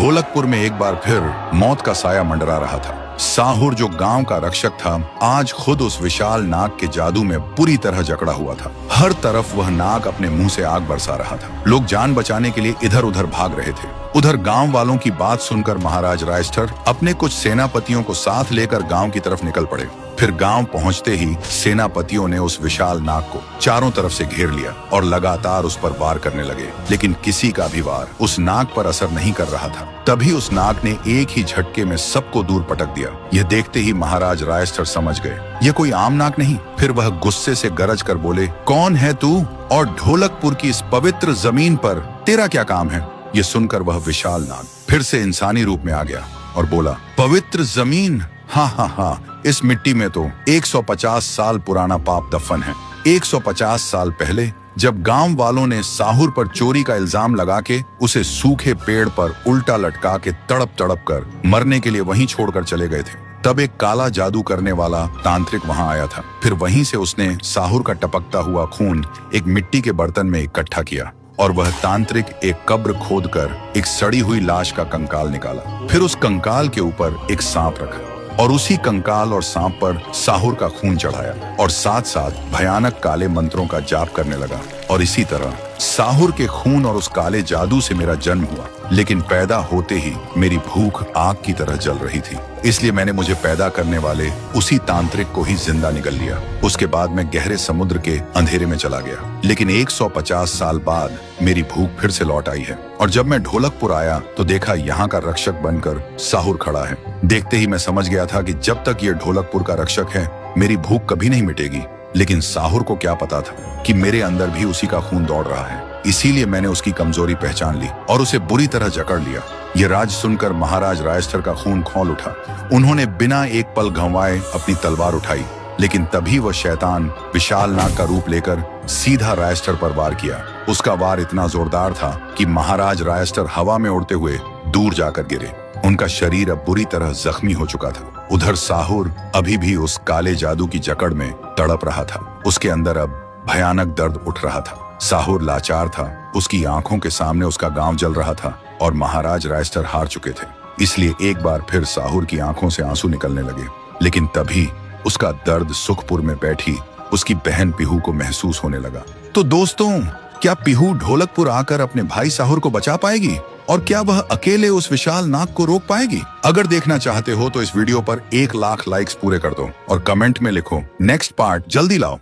ढोलकपुर में एक बार फिर मौत का साया मंडरा रहा था। साहुर जो गांव का रक्षक था, आज खुद उस विशाल नाग के जादू में पूरी तरह जकड़ा हुआ था। हर तरफ वह नाग अपने मुंह से आग बरसा रहा था। लोग जान बचाने के लिए इधर उधर भाग रहे थे। उधर गांव वालों की बात सुनकर महाराज रायस्टर अपने कुछ सेनापतियों को साथ लेकर गांव की तरफ निकल पड़े। फिर गांव पहुंचते ही सेनापतियों ने उस विशाल नाग को चारों तरफ से घेर लिया और लगातार उस पर वार करने लगे, लेकिन किसी का भी वार उस नाग पर असर नहीं कर रहा था। तभी उस नाग ने एक ही झटके में सबको दूर पटक दिया। यह देखते ही महाराज रायस्टर समझ गए ये कोई आम नाग नहीं। फिर वह गुस्से से गरज कर बोले, कौन है तू और ढोलकपुर की इस पवित्र जमीन पर तेरा क्या काम है? ये सुनकर वह विशाल नाग फिर से इंसानी रूप में आ गया और बोला, पवित्र जमीन? हाँ हाँ हाँ, इस मिट्टी में तो 150 साल पुराना पाप दफन है। 150 साल पहले जब गांव वालों ने साहुर पर चोरी का इल्जाम लगा के उसे सूखे पेड़ पर उल्टा लटका के तड़प तड़प कर मरने के लिए वहीं छोड़कर चले गए थे, तब एक काला जादू करने वाला तांत्रिक वहां आया था। फिर वहीं से उसने साहुर का टपकता हुआ खून एक मिट्टी के बर्तन में इकट्ठा किया और वह तांत्रिक एक कब्र खोदकर एक सड़ी हुई लाश का कंकाल निकाला। फिर उस कंकाल के ऊपर एक सांप रखा और उसी कंकाल और सांप पर साहुर का खून चढ़ाया और साथ साथ भयानक काले मंत्रों का जाप करने लगा। और इसी तरह साहुर के खून और उस काले जादू से मेरा जन्म हुआ, लेकिन पैदा होते ही मेरी भूख आग की तरह जल रही थी, इसलिए मैंने मुझे पैदा करने वाले उसी तांत्रिक को ही जिंदा निगल लिया। उसके बाद मैं गहरे समुद्र के अंधेरे में चला गया, लेकिन 150 साल बाद मेरी भूख फिर से लौट आई है। और जब मैं ढोलकपुर आया तो देखा यहाँ का रक्षक बनकर साहुर खड़ा है। देखते ही मैं समझ गया था कि जब तक ये ढोलकपुर का रक्षक है मेरी भूख कभी नहीं मिटेगी। लेकिन साहुर को क्या पता था कि मेरे अंदर भी उसी का खून दौड़ रहा है। इसीलिए मैंने उसकी कमजोरी पहचान ली और उसे बुरी तरह जकड़ लिया। ये राज सुनकर महाराज रायस्टर का खून खौल उठा। उन्होंने बिना एक पल गंवाए अपनी तलवार उठाई, लेकिन तभी वह शैतान विशाल नाग का रूप लेकर सीधा रायस्टर पर वार किया। उसका वार इतना जोरदार था कि महाराज रायस्टर हवा में उड़ते हुए दूर जाकर गिरे। उनका शरीर अब बुरी तरह जख्मी हो चुका था। उधर साहुर अभी भी उस काले जादू की जकड़ में तड़प रहा था। उसके अंदर अब भयानक दर्द उठ रहा था। साहुर लाचार था, उसकी आंखों के सामने उसका गांव जल रहा था और महाराज रायस्टर हार चुके थे। इसलिए एक बार फिर साहुर की आंखों से आंसू निकलने लगे, लेकिन तभी उसका दर्द सुखपुर में बैठी उसकी बहन पीहू को महसूस होने लगा। तो दोस्तों, क्या पीहू ढोलकपुर आकर अपने भाई साहुर को बचा पाएगी और क्या वह अकेले उस विशाल नाग को रोक पाएगी? अगर देखना चाहते हो तो इस वीडियो पर 1 लाख लाइक्स पूरे कर दो और कमेंट में लिखो नेक्स्ट पार्ट जल्दी लाओ।